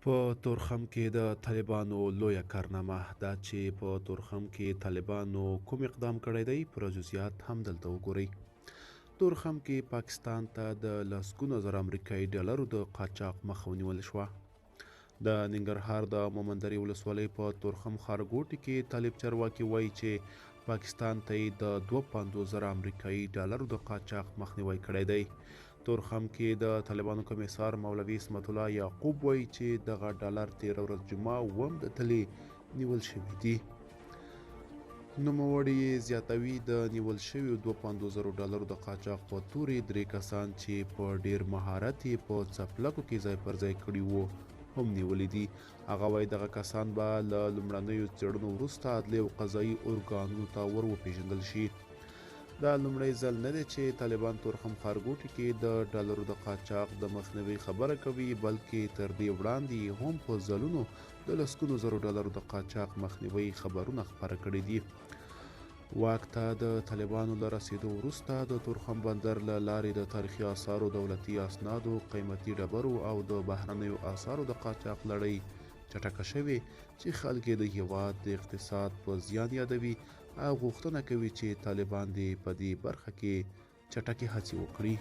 په تورخم کې د طالبانو لویه کارنامه دا چې په تورخم کې طالبانو کوم اقدام کړی دی پر جزئیات هم دلته وګورئ. تورخم کې پاکستان ته د لسګونو زره امریکایي ډالرو د قاچاق مخه ونیول شوه. د ننګرهار د مومندرې ولسوالۍ په تورخم ښارګوټي کې طالب چارواکي وایي چې پاکستان ته یې د 52 زره امریکایي ډالرو د قاچاق مخنیوی کړی دی. تورخم کې د طالبانو کمیسار مولوي اسمت الله یعقوب وایي چې دغه ډالر تېره ورځ جمعه اووم د تلې نیول شوي دي. نوموړی زیاتوي د نیول شویو 52 زره ډالرو د قاچاق په تورې 3 کسان چې په ډیر مهارت یې په څپلکو کې ځای پر ځای کړي وو هم نیولي دي. هغه وایي دغه کسان به له لومړنیو څېړنو وروسته عدلي او قضایي ارګانونو ته ور وپېژندل شي. دا لومړی ځل نه دی چې طالبان تورخم ښارګوټي کې د ډالرو د قاچاق د مخنیوي خبره کوي، بلکې تر دې وړاندې هم په ځلونو د لسګونو زرو ډالرو د قاچاق مخنیوي خبرونه خپاره کړي دي. واک ته د طالبانو له رسېدو وروسته د تورخم بندر له لارې د تاریخي آثارو، دولتي اسنادو، قیمتي ډبرو او د بهرنیو آثارو د قاچاق لړۍ چټکه شوې چې خلک یې د هیواد د اقتصاد په زیان یادوي او غوښتنه کوي چې طالبان دې په دې برخه کې چټکې هڅې وکړي.